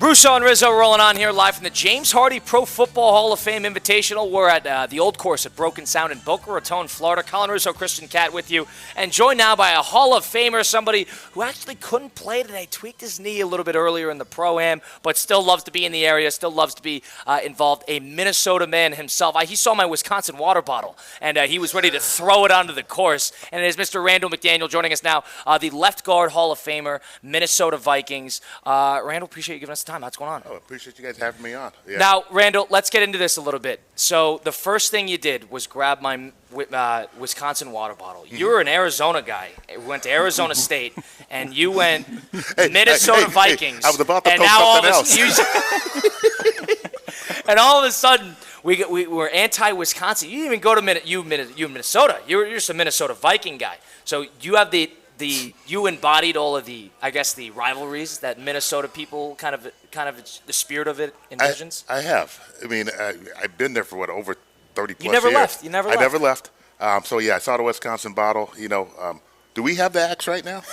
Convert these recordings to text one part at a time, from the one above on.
Russo and Rizzo rolling on here live from the James Hardie Pro Football Hall of Fame Invitational. We're at the old course at Broken Sound in Boca Raton, Florida. Colin Russo, Christian Cat with you. And joined now by a Hall of Famer, somebody who actually couldn't play today. Tweaked his knee a little bit earlier in the Pro-Am, but still loves to be in the area, still loves to be involved. A Minnesota man himself. He saw my Wisconsin water bottle, and he was ready to throw it onto the course. And it is Mr. Randall McDaniel joining us now, the left guard Hall of Famer, Minnesota Vikings. Randall, appreciate you giving us the time. What's going on? Oh, appreciate you guys having me on. Yeah. Now, Randall, let's get into this a little bit. So the first thing you did was grab my Wisconsin water bottle. You were an Arizona guy. You went to Arizona State, and you went Minnesota Vikings. I was about to throw something else. And all of a sudden, we were anti-Wisconsin. You didn't even go to Minnesota. You're just a Minnesota Viking guy. So you have you embodied all of the rivalries that Minnesota people kind of the spirit of it envisions. I have. I mean, I've been there for over 30 plus years. You never left. So yeah, I saw the Wisconsin bottle. Do we have the axe right now?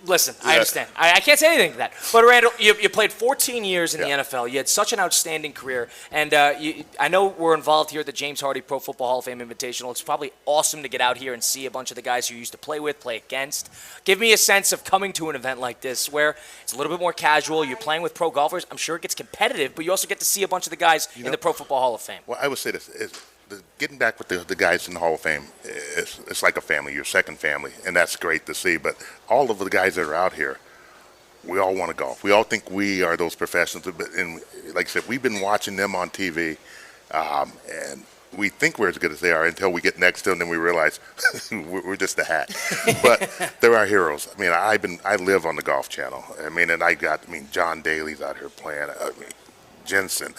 Listen, yeah. I understand. I can't say anything to that. But, Randall, you played 14 years in the NFL. You had such an outstanding career. And I know we're involved here at the James Hardie Pro Football Hall of Fame Invitational. It's probably awesome to get out here and see a bunch of the guys you used to play with, play against. Give me a sense of coming to an event like this where it's a little bit more casual. You're playing with pro golfers. I'm sure it gets competitive, but you also get to see a bunch of the guys in the Pro Football Hall of Fame. Well, I would say this. Getting back with the guys in the Hall of Fame, it's like a family, your second family, and that's great to see. But all of the guys that are out here, we all want to golf. We all think we are those professionals. And like I said, we've been watching them on TV, and we think we're as good as they are until we get next to them, and then we realize we're just a hat. But they're our heroes. I mean, I live on the Golf Channel. I mean, and John Daly's out here playing. Jensen.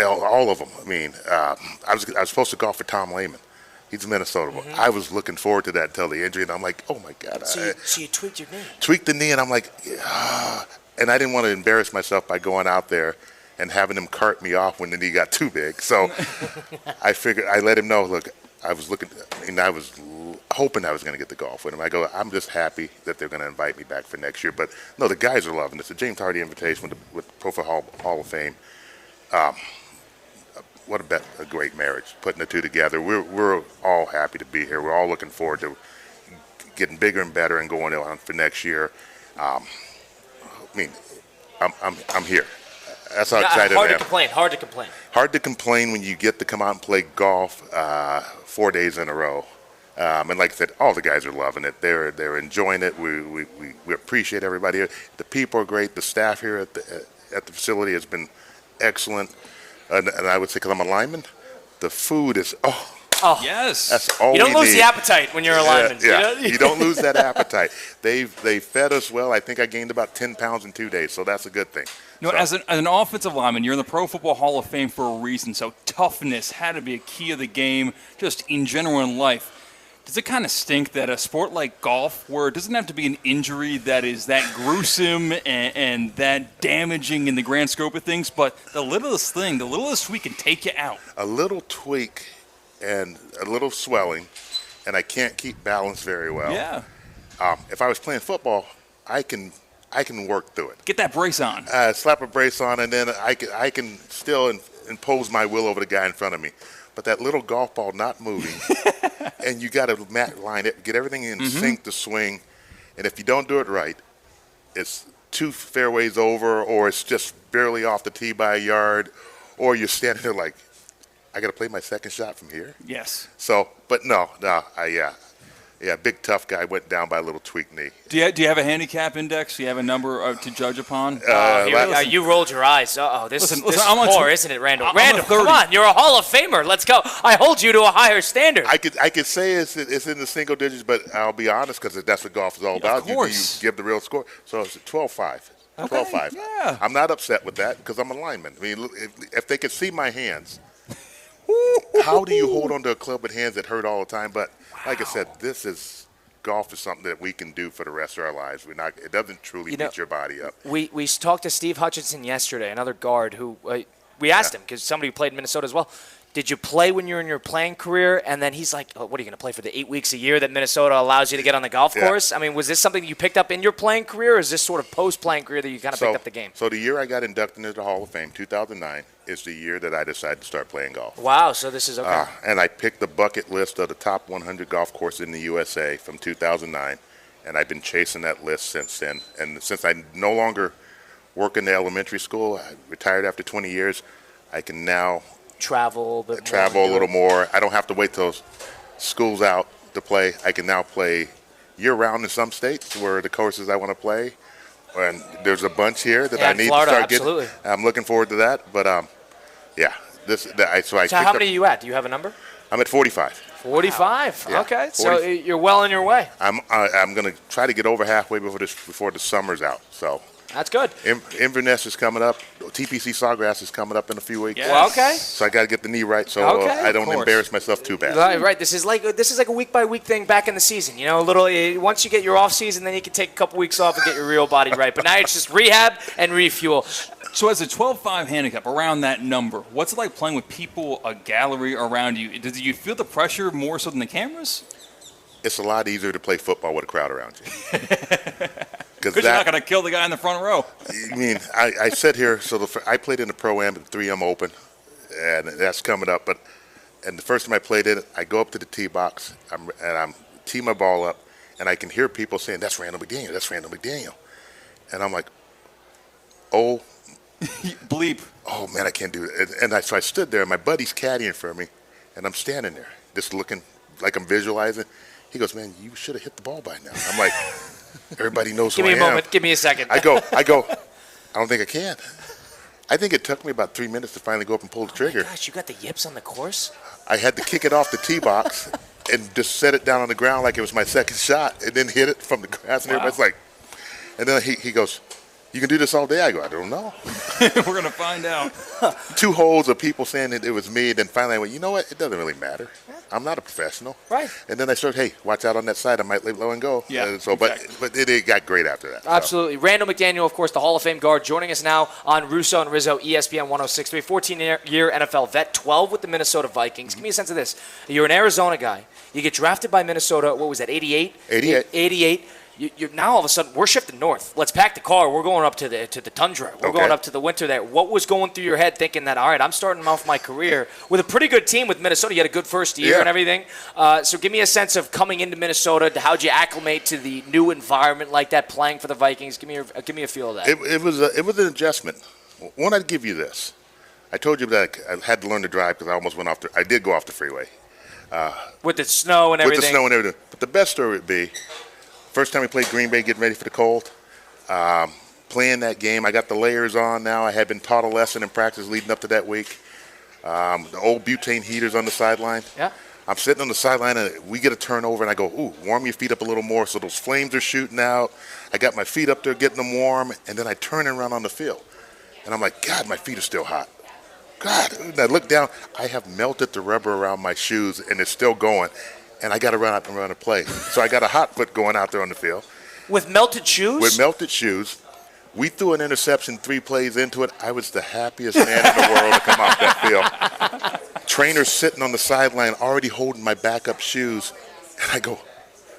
All of them. I mean, I was supposed to golf for Tom Lehman. He's a Minnesota boy. I was looking forward to that until the injury, and I'm like, oh my God. So you tweaked your knee? Tweaked the knee, and I'm like, and I didn't want to embarrass myself by going out there and having him cart me off when the knee got too big. So I figured I let him know. Look, I was hoping I was going to get the golf with him. I go, I'm just happy that they're going to invite me back for next year. But no, the guys are loving this. The James Hardie Invitation with Pro Football Hall of Fame. What a great marriage, putting the two together. We're all happy to be here. We're all looking forward to getting bigger and better and going on for next year. I'm here. That's how excited I am. Hard to complain. Hard to complain when you get to come out and play golf 4 days in a row. And like I said, all the guys are loving it. They're enjoying it. We appreciate everybody here. The people are great. The staff here at the facility has been excellent. And I would say, because I'm a lineman, the food is, yes. That's all you don't lose the appetite when you're a lineman. Yeah, you don't lose that appetite. They fed us well. I think I gained about 10 pounds in 2 days, so that's a good thing. As an offensive lineman, you're in the Pro Football Hall of Fame for a reason, so toughness had to be a key of the game, just in general in life. Does it kind of stink that a sport like golf, where it doesn't have to be an injury that is that gruesome and that damaging in the grand scope of things, but the littlest tweak can take you out? A little tweak and a little swelling, and I can't keep balance very well. Yeah. If I was playing football, I can work through it. Get that brace on. Slap a brace on, and then I can still impose my will over the guy in front of me. But that little golf ball not moving, and you got to line it, get everything in sync to swing. And if you don't do it right, it's 2 fairways over, or it's just barely off the tee by a yard, or you're standing there like, I got to play my second shot from here. Yes. So, but no, big tough guy went down by a little tweaked knee. Do you have a handicap index? Do you have a number to judge upon? You rolled your eyes. This is poor, isn't it, Randall? Randall, come on, you're a Hall of Famer. Let's go. I hold you to a higher standard. I could say it's in the single digits, but I'll be honest, because that's what golf is all about. Of course. You give the real score. So it's 12-5. 12-5. Yeah. I'm not upset with that because I'm a lineman. I mean, if they could see my hands, how do you hold onto a club with hands that hurt all the time? But like I said, golf is something that we can do for the rest of our lives. It doesn't truly beat your body up. We talked to Steve Hutchinson yesterday, another guard who we asked him, because somebody who played in Minnesota as well. Did you play when you were in your playing career? And then he's like, oh, what are you going to play for the 8 weeks a year that Minnesota allows you to get on the golf course? I mean, was this something that you picked up in your playing career, or is this sort of post-playing career that you kind of picked up the game? So the year I got inducted into the Hall of Fame, 2009, is the year that I decided to start playing golf. Wow, so this is okay. And I picked the bucket list of the top 100 golf courses in the USA from 2009, and I've been chasing that list since then. And since I no longer work in the elementary school, I retired after 20 years, I can now travel a little more. I don't have to wait till school's out to play. I can now play year-round in some states where the courses I want to play. And there's a bunch here that I need Florida, to start absolutely. getting. I'm looking forward to that. But, So how many are you at? Do you have a number? I'm at 45. 45. Yeah, Okay, 40. so you're well on your way. I'm going to try to get over halfway before the summer's out. So that's good. Inverness is coming up. TPC Sawgrass is coming up in a few weeks. Yes. Well, okay. So I got to get the knee right so I don't embarrass myself too bad. Right. This is like a week by week thing back in the season. You know, once you get your off season, then you can take a couple weeks off and get your real body right. But now it's just rehab and refuel. So as a 12-5 handicap, around that number, what's it like playing with people, a gallery around you? Do you feel the pressure more so than the cameras? It's a lot easier to play football with a crowd around you. Because you're not going to kill the guy in the front row. I mean, I sit here, so I played in the Pro-Am and 3M Open, and that's coming up. And the first time I played it, I go up to the tee box, and I'm tee my ball up, and I can hear people saying, "That's Randall McDaniel, that's Randall McDaniel." And I'm like, oh. Bleep. Oh, man, I can't do it. So I stood there, and my buddy's caddying for me, and I'm standing there just looking like I'm visualizing. He goes, "Man, you should have hit the ball by now." I'm like, everybody knows who I am. Give me a moment. Give me a second. I go, I don't think I can. I think it took me about 3 minutes to finally go up and pull the trigger. Oh my gosh, you got the yips on the course? I had to kick it off the tee box and just set it down on the ground like it was my second shot and then hit it from the grass. And everybody's like, and then he goes, "You can do this all day?" I go, "I don't know." We're going to find out. 2 holes of people saying that it was me. Then finally I went, you know what? It doesn't really matter. I'm not a professional. Right. And then I started, hey, watch out on that side. I might lay low and go. Yeah. Exactly. But it got great after that. Absolutely. So. Randall McDaniel, of course, the Hall of Fame guard, joining us now on Russo and Rizzo, ESPN 106.3. 14-year NFL vet, 12 with the Minnesota Vikings. Give me a sense of this. You're an Arizona guy. You get drafted by Minnesota, what was that, 88? 88. You're now all of a sudden, we're shifting north. Let's pack the car. We're going up to the tundra. We're going up to the winter there. What was going through your head thinking that, all right, I'm starting off my career with a pretty good team with Minnesota. You had a good first year and everything. So give me a sense of coming into Minnesota. How'd you acclimate to the new environment like that, playing for the Vikings? Give me a feel of that. It was an adjustment. One, I'd give you this. I told you that I had to learn to drive because I almost went off I did go off the freeway. With the snow and everything. With the snow and everything. But the best story would be, first time we played Green Bay, getting ready for the cold, playing that game. I got the layers on now. I had been taught a lesson in practice leading up to that week. The old butane heaters on the sideline. Yeah. I'm sitting on the sideline, and we get a turnover, and I go, ooh, warm your feet up a little more. So those flames are shooting out. I got my feet up there getting them warm, and then I turn around on the field. And I'm like, God, my feet are still hot. God. And I look down. I have melted the rubber around my shoes, and it's still going. And I got to run out and run a play. So I got a hot foot going out there on the field. With melted shoes? With melted shoes. We threw an interception 3 plays into it. I was the happiest man in the world to come off that field. Trainer sitting on the sideline already holding my backup shoes. And I go,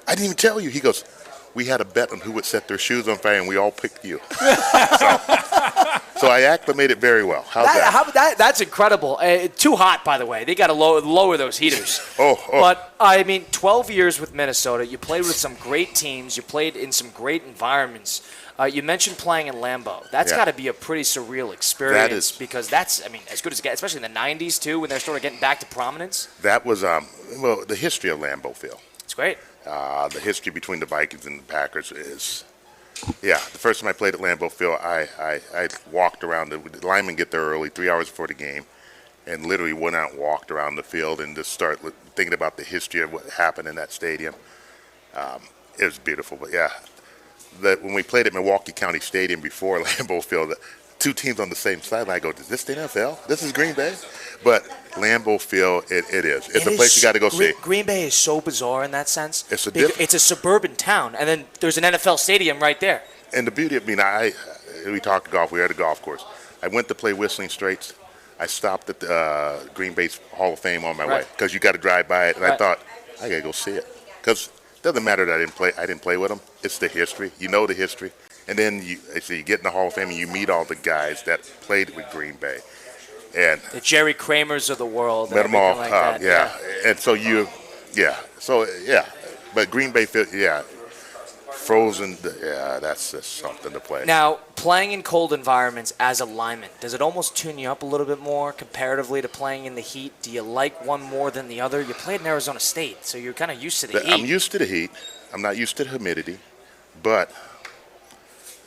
I didn't even tell you. He goes, we had a bet on who would set their shoes on fire, and we all picked you. So I acclimated very well. How's that? That's incredible. Too hot, by the way. They got to lower those heaters. Oh. But, I mean, 12 years with Minnesota. You played with some great teams. You played in some great environments. You mentioned playing in Lambeau. That's got to be a pretty surreal experience. That is. Because that's, I mean, as good as it gets, especially in the 90s, too, when they're sort of getting back to prominence. That was, the history of Lambeau Field. It's great. The history between the Vikings and the Packers is, the first time I played at Lambeau Field, I walked around. The linemen get there early, 3 hours before the game, and literally went out and walked around the field and just start thinking about the history of what happened in that stadium. It was beautiful, but when we played at Milwaukee County Stadium before Lambeau Field, 2 teams on the same sideline, I go, is this the NFL? This is Green Bay? But Lambeau Field, it is. It's a place you got to go see. Green Bay is so bizarre in that sense. It's a suburban town, and then there's an NFL stadium right there. And the beauty of we talked golf. We were at a golf course. I went to play Whistling Straits. I stopped at the Green Bay's Hall of Fame on my way Right. because you got to drive by it, and I Right. thought I got to go see it because it doesn't matter that I didn't play with them. It's the history. You know the history, and then you get in the Hall of Fame and you meet all the guys that played with Green Bay, and The Jerry Kramers of the world. met and them all. everything like that. Yeah, and so but Green Bay, frozen. Yeah, that's just something to play. Now, playing in cold environments as a lineman, does it almost tune you up a little bit more comparatively to playing in the heat? Do you like one more than the other? You played in Arizona State, so you're kind of used to the heat. I'm used to the heat. I'm not used to the humidity, but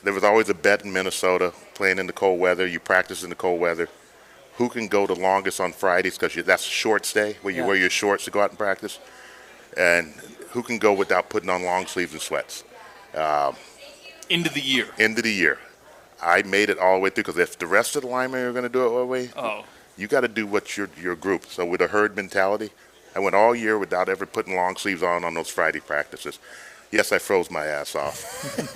there was always a bet in Minnesota playing in the cold weather. You practice in the cold weather. Who can go the longest on Fridays because that's a short stay where you wear your shorts to go out and practice, and who can go without putting on long sleeves and sweats. End of the year. End of the year. I made it all the way through because if the rest of the linemen are going to do it that way, you got to do what's your group. So with a herd mentality, I went all year without ever putting long sleeves on those Friday practices. Yes, I froze my ass off.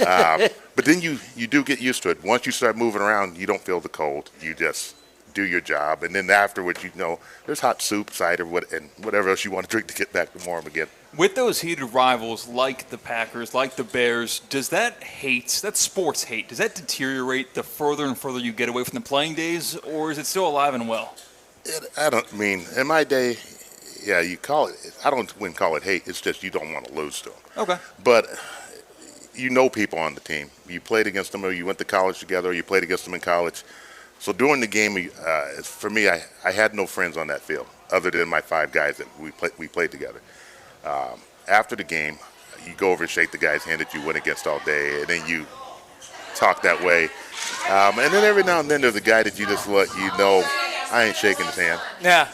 But then you do get used to it. Once you start moving around, you don't feel the cold. You just do your job. And then afterwards, there's hot soup, cider, and whatever else you want to drink to get back to warm again. With those heated rivals like the Packers, like the Bears, does that sports hate, does that deteriorate the further and further you get away from the playing days, or is it still alive and well? In my day, you call it, I wouldn't call it hate, it's just you don't want to lose to them. Okay. But you know people on the team. You played against them, or you went to college together, or you played against them in college. So during the game, for me, I had no friends on that field other than my 5 guys that we played together. After the game, you go over and shake the guy's hand that you went against all day, and then you talk that way. And then every now and then there's a guy that you just let I ain't shaking his hand. Yeah.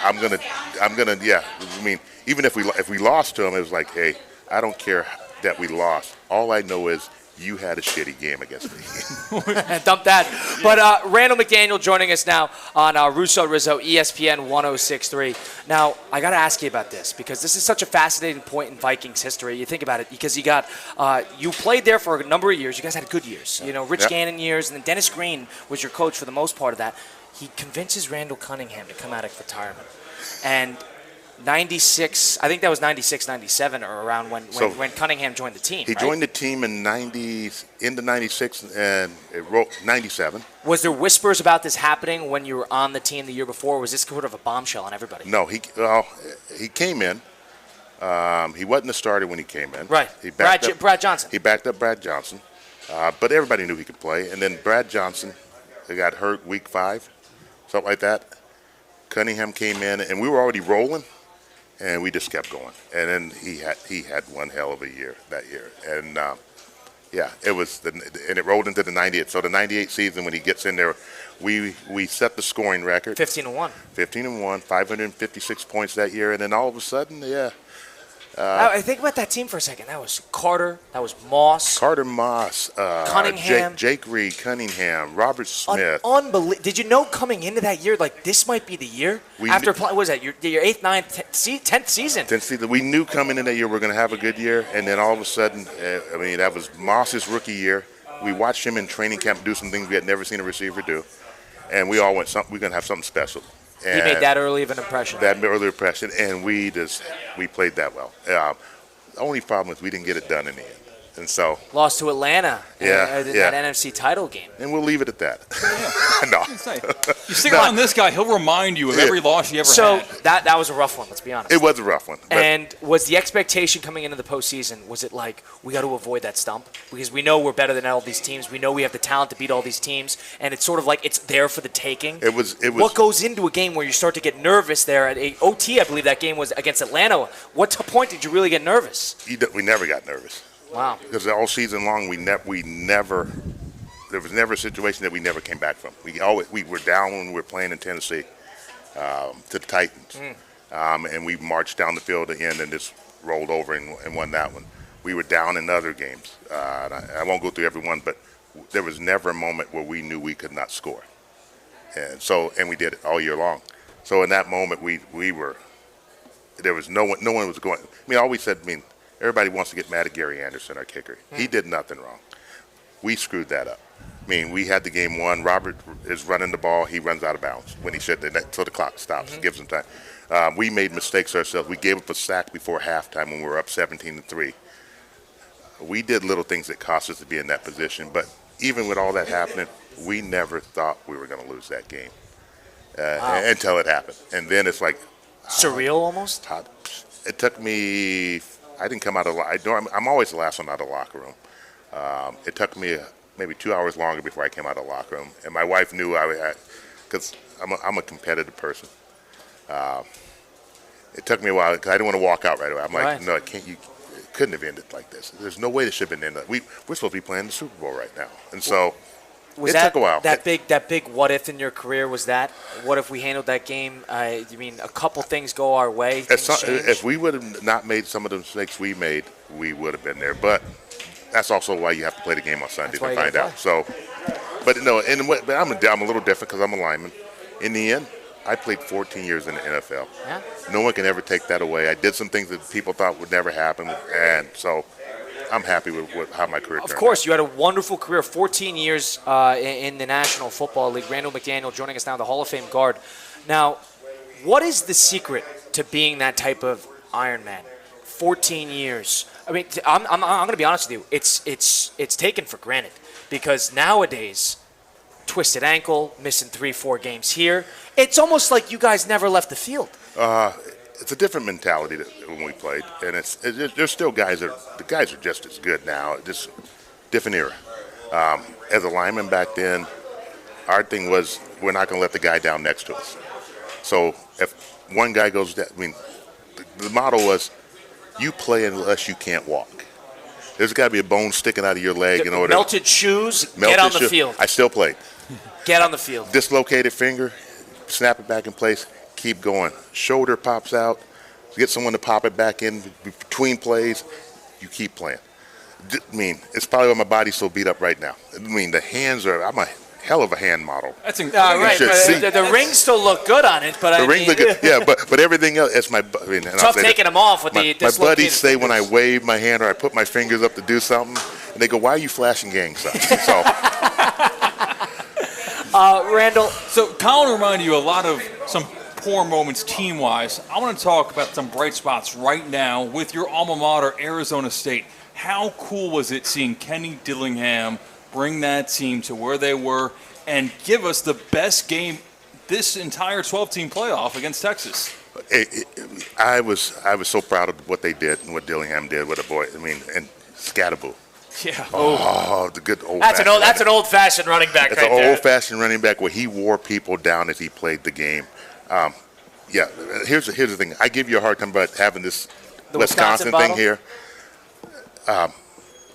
I'm gonna. Yeah. I mean, even if we lost to him, it was like, hey, I don't care that we lost. All I know is you had a shitty game against me. Dump that. But Randall McDaniel joining us now on Russo Rizzo, ESPN 106.3. Now, I got to ask you about this because this is such a fascinating point in Vikings history. You think about it because you played there for a number of years. You guys had good years. Rich Gannon years, and then Dennis Green was your coach for the most part of that. He convinces Randall Cunningham to come out of retirement. And 96, I think that was 96, 97, or around when Cunningham joined the team. He joined the team in into 96 and it wrote 97. Was there whispers about this happening when you were on the team the year before? Or was this sort of a bombshell on everybody? No, he came in. He wasn't a starter when he came in. Right. Brad Johnson. He backed up Brad Johnson. But everybody knew he could play. And then Brad Johnson got hurt week 5, something like that. Cunningham came in, and we were already rolling. And we just kept going, and then he had one hell of a year that year, and it was and it rolled into the 98. So the 98 season, when he gets in there, we set the scoring record. 15-1. 15-1, 556 points that year, and then all of a sudden, I think about that team for a second. That was Carter. That was Moss. Cunningham. Jake Reed, Cunningham, Robert Smith. Unbelievable. Did you know coming into that year, like, this might be the year? What was that, your 8th, 9th, 10th season? 10th season. We knew coming in that year we're going to have a good year, and then all of a sudden, that was Moss's rookie year. We watched him in training camp do some things we had never seen a receiver do, and we all went, we're going to have something special. And he made that early of an impression. And we played that well. The only problem is we didn't get it done in the end. And so lost to Atlanta in that NFC title game. And we'll leave it at that. No. You stick around this guy, he'll remind you of every loss you ever had. So that was a rough one, let's be honest. It was a rough one. And was the expectation coming into the postseason, was it like, we got to avoid that stump? Because we know we're better than all these teams. We know we have the talent to beat all these teams. And it's sort of like it's there for the taking. It was. What goes into a game where you start to get nervous there? At OT, I believe that game was against Atlanta. What point did you really get nervous? We never got nervous. Wow. Because all season long, there was never a situation that we never came back from. We were down when we were playing in Tennessee to the Titans. And we marched down the field at the end and just rolled over and won that one. We were down in other games. I won't go through every one, but there was never a moment where we knew we could not score. And we did it all year long. So in that moment, there was no one was going. Everybody wants to get mad at Gary Anderson, our kicker. He did nothing wrong. We screwed that up. I mean, we had the game won. Robert is running the ball. He runs out of bounds when he should, until the clock stops. Gives him time. We made mistakes ourselves. We gave up a sack before halftime when we were up 17-3. We did little things that cost us to be in that position. But even with all that happening, we never thought we were going to lose that game until it happened. And then it's like surreal almost. It took me. I didn't come out of. I'm always the last one out of the locker room. It took me maybe 2 hours longer before I came out of the locker room, and my wife knew because I'm a competitive person. It took me a while because I didn't want to walk out right away. I'm like, no, it couldn't have ended like this. There's no way this should have been ended. We're supposed to be playing the Super Bowl right now, and so was it took a while. That big what if in your career was that? What if we handled that game? You mean a couple things go our way? If we would have not made some of the mistakes we made, we would have been there. But that's also why you have to play the game on Sunday to find out. So, but no, but I'm a little different because I'm a lineman. In the end, I played 14 years in the NFL. Yeah. No one can ever take that away. I did some things that people thought would never happen, and so I'm happy with how my career turned out. Of course, you had a wonderful career, 14 years in the National Football League. Randall McDaniel joining us now, the Hall of Fame guard. Now, what is the secret to being that type of Iron Man? 14 years. I mean, I'm going to be honest with you. It's taken for granted because nowadays, twisted ankle, missing 3-4 games here. It's almost like you guys never left the field. It's a different mentality when we played, and there's still guys the guys are just as good now. Just different era. As a lineman back then, our thing was we're not going to let the guy down next to us. So if one guy goes down, I mean, the motto was, you play unless you can't walk. There's got to be a bone sticking out of your leg. Melted shoes, get on the field. I still played. Get on the field. Dislocated finger, snap it back in place, keep going. Shoulder pops out, get someone to pop it back in between plays, you keep playing. I mean, it's probably why my body's so beat up right now. I mean, the hands I'm a hell of a hand model. That's incredible. Right, the rings still look good on it, but the rings look good. Yeah, but everything else, it's my. I mean, tough taking them off with the. My buddies say when I wave my hand or I put my fingers up to do something, and they go, "Why are you flashing gang signs?" So. Randall. So Colin reminded you a lot of some poor moments team-wise. I want to talk about some bright spots right now with your alma mater, Arizona State. How cool was it seeing Kenny Dillingham bring that team to where they were and give us the best game this entire 12-team playoff against Texas? I was so proud of what they did and what Dillingham did with a boy. I mean, and Scattaboo. Yeah. Oh, the good old. That's an old-fashioned running back. It's right an there. old-fashioned running back where he wore people down as he played the game. Yeah. Here's the thing. I give you a hard time about having this Wisconsin thing here.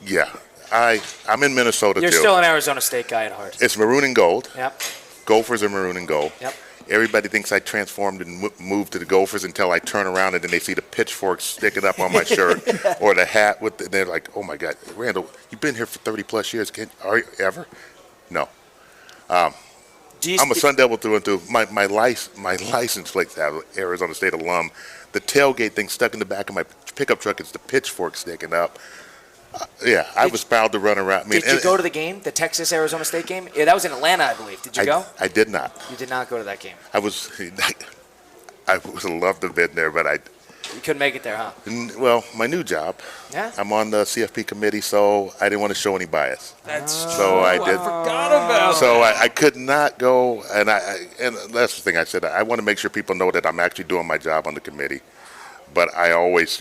Yeah. I'm in Minnesota You're too. still an Arizona State guy at heart. It's maroon and gold. Yep. Gophers are maroon and gold. Yep. Everybody thinks I transformed and moved to the Gophers until I turn around and then they see the pitchfork sticking up on my shirt or the hat and they're like, "Oh my God, Randall, you've been here for 30+ years. Are you ever?" No. I'm a Sun Devil through and through. My license plate's Arizona State alum. The tailgate thing stuck in the back of my pickup truck is the pitchfork sticking up. Yeah, I was proud to run around. Did you go to the game, the Texas-Arizona State game? Yeah, that was in Atlanta, I believe. Did you go? I did not. You did not go to that game. I would have loved to have been there, but you couldn't make it there, huh? Well, my new job. Yeah. I'm on the CFP committee, so I didn't want to show any bias. So I did. I forgot about so that. I could not go, and that's the thing I said. I want to make sure people know that I'm actually doing my job on the committee, but I always,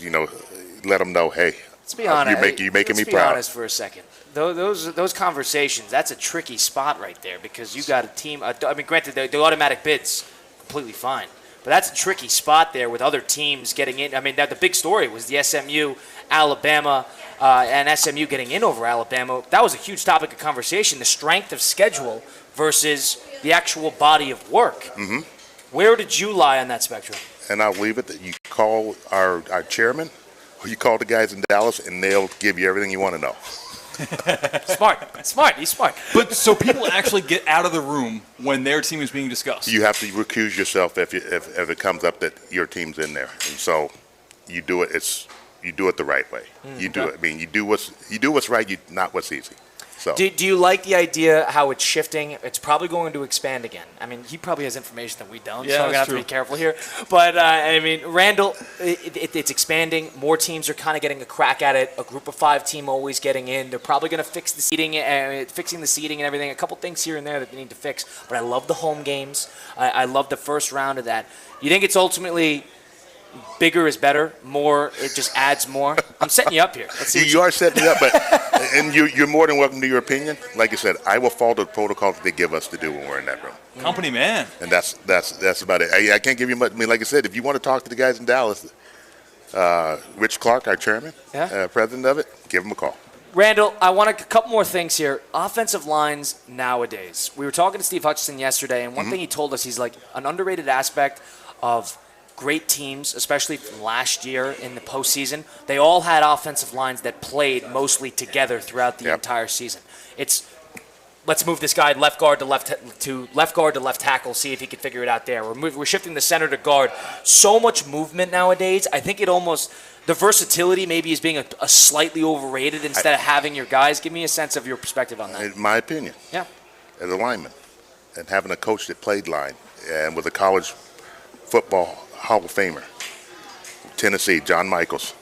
let them know, hey. Let's be honest. You're making me proud. Let's be honest for a second. Those conversations, that's a tricky spot right there because you got a team. I mean, granted, the automatic bid's completely fine, but that's a tricky spot there with other teams getting in. I mean, the big story was the SMU, Alabama, and SMU getting in over Alabama. That was a huge topic of conversation, the strength of schedule versus the actual body of work. Mm-hmm. Where did you lie on that spectrum? And I'll leave it that you call our chairman, or you call the guys in Dallas, and they'll give you everything you want to know. Smart. He's smart. But so people actually get out of the room when their team is being discussed. You have to recuse yourself if it comes up that your team's in there, and so you do it. You do it the right way. You do it. I mean, you do what's right, not what's easy. So Do you like the idea how it's shifting? It's probably going to expand again. I mean, he probably has information that we don't, Yeah, so I'm going to have true. to be careful here. But, I mean, Randall, it's expanding. More teams are kind of getting a crack at it. A group of 5 team always getting in. They're probably going to fix the seating, fixing the seating and everything. A couple things here and there that they need to fix. But I love the home games. I love the first round of that. You think it's ultimately bigger is better, more, it just adds more? I'm setting you up here. Let's see you are setting me up, but and you're more than welcome to your opinion. Like I said, I will follow the protocol that they give us to do when we're in that room. Company man. And that's about it. I can't give you much. I mean, like I said, if you want to talk to the guys in Dallas, Rich Clark, our chairman, president of it, give him a call. Randall, I want a couple more things here. Offensive lines nowadays. We were talking to Steve Hutchinson yesterday, and one thing he told us, he's like, an underrated aspect of great teams, especially from last year in the postseason, they all had offensive lines that played mostly together throughout the entire season. It's let's move this guy left guard to left tackle, see if he can figure it out there. We're shifting the center to guard. So much movement nowadays. I think it almost the versatility maybe is being a slightly overrated instead of having your guys. Give me a sense of your perspective on that. In my opinion, Yeah. as a lineman, and having a coach that played line and with a college football Hall of Famer, Tennessee, John Michaels.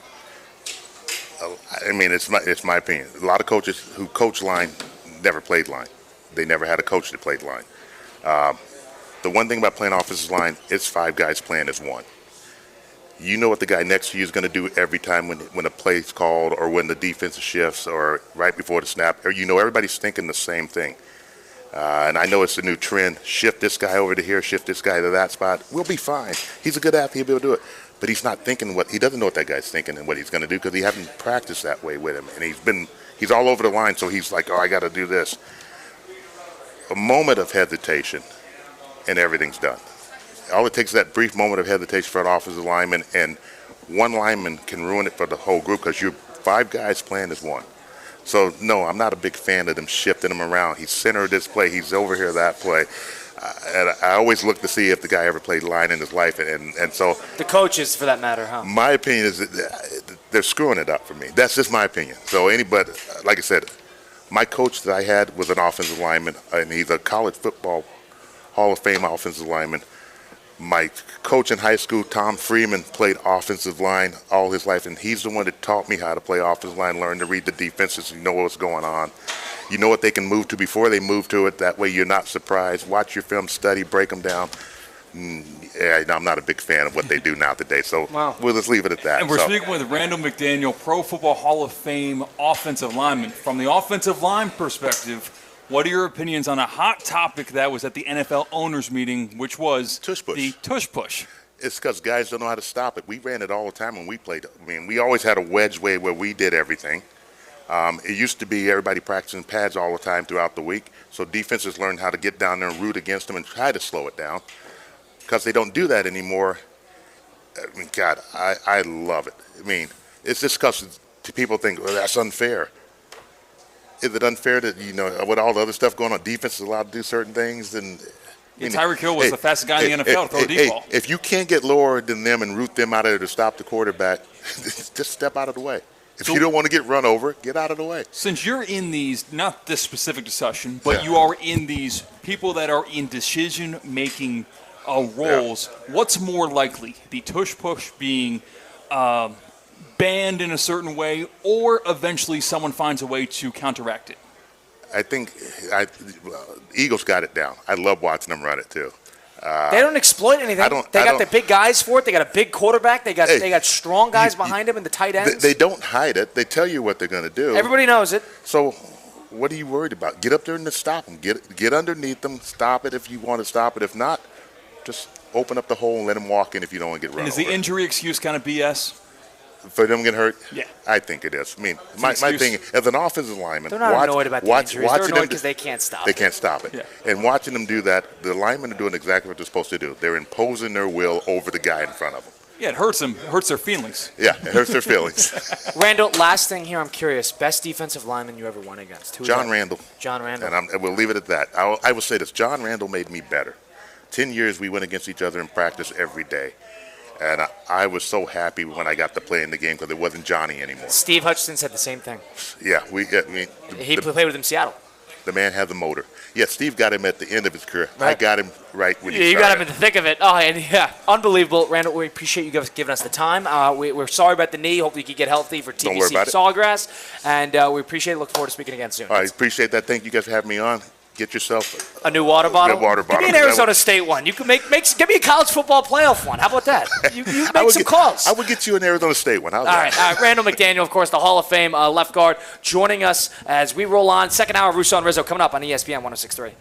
I mean, it's my opinion. A lot of coaches who coach line never played line. They never had a coach that played line. The one thing about playing offensive line, it's 5 guys playing as one. You know what the guy next to you is going to do every time when a play's called or when the defense shifts or right before the snap. Or everybody's thinking the same thing. And I know it's a new trend. Shift this guy over to here, shift this guy to that spot. We'll be fine. He's a good athlete. He'll be able to do it. But he's not thinking he doesn't know what that guy's thinking and what he's going to do because he hasn't practiced that way with him. And he's all over the line, so he's like, oh, I got to do this. A moment of hesitation, and everything's done. All it takes is that brief moment of hesitation for an offensive lineman, and one lineman can ruin it for the whole group because you're 5 guys playing as one. So, no, I'm not a big fan of them shifting him around. He's center of this play. He's over here that play. And I always look to see if the guy ever played line in his life. And so The coaches, for that matter, huh? my opinion is that they're screwing it up for me. That's just my opinion. So anybody, like I said, my coach that I had was an offensive lineman, and he's a college football Hall of Fame offensive lineman. My coach in high school, Tom Freeman, played offensive line all his life, and he's the one that taught me how to play offensive line, learn to read the defenses, know what's going on. You know what they can move to before they move to it. That way you're not surprised. Watch your film, study, break them down. Yeah, I'm not a big fan of what they do now today, so we'll just leave it at that. And we're speaking with Randall McDaniel, Pro Football Hall of Fame offensive lineman. From the offensive line perspective, what are your opinions on a hot topic that was at the NFL owners meeting, which was Tush push. the Tush push? It's because guys don't know how to stop it. We ran it all the time when we played. I mean, we always had a wedge way where we did everything. It used to be everybody practicing pads all the time throughout the week, so defenses learned how to get down there and root against them and try to slow it down. Because they don't do that anymore, I mean, God, I love it. I mean, it's just because people think, well, that's unfair. Is it unfair that, with all the other stuff going on, defense is allowed to do certain things? And Tyreek Hill was the fastest guy in the NFL to throw a deep ball. If you can't get lower than them and root them out of there to stop the quarterback, just step out of the way. If you don't want to get run over, get out of the way. Since you're in these, not this specific discussion, but you are in these people that are in decision-making roles, what's more likely, the tush push being banned in a certain way, or eventually someone finds a way to counteract it? I think Eagles got it down. I love watching them run it too. They don't exploit anything. They got the big guys for it. They got a big quarterback. They got strong guys behind him in the tight ends. They don't hide it. They tell you what they're going to do. Everybody knows it. So what are you worried about? Get up there and stop them. Get underneath them. Stop it if you want to stop it. If not, just open up the hole and let them walk in if you don't want to get run over. And is the injury excuse kind of BS? For them to get hurt? Yeah. I think it is. I mean, my thing, as an offensive lineman, they're not annoyed about the injuries. They're annoyed because they can't stop it. They can't stop it. Yeah. And watching them do that, the linemen are doing exactly what they're supposed to do. They're imposing their will over the guy in front of them. Yeah, it hurts them. Hurts their feelings. Yeah, it hurts their feelings. Randall, last thing here, I'm curious. Best defensive lineman you ever won against? Who was John that? Randall. John Randall. And we'll leave it at that. I will say this. John Randall made me better. 10 years we went against each other in practice every day. And I was so happy when I got to play in the game because it wasn't Johnny anymore. Steve Hutchinson said the same thing. Yeah, He played with him in Seattle. the man has a motor. Yeah, Steve got him at the end of his career. Right. I got him right when he You started. got him in the thick of it. Oh, and yeah, unbelievable. Randall, we appreciate you guys giving us the time. We're sorry about the knee. Hopefully you can get healthy for Don't worry TBC about it. Sawgrass. And we appreciate it. Look forward to speaking again soon. All right, appreciate that. Thank you guys for having me on. Get yourself A new water bottle? New water Give me bottle. an Arizona State one. You can give me a college football playoff one. How about that? You make some calls. I would get you an Arizona State one. How's All that? right. Randall McDaniel, of course, the Hall of Fame left guard, joining us as we roll on. Second hour, Russo and Rizzo coming up on ESPN 106.3.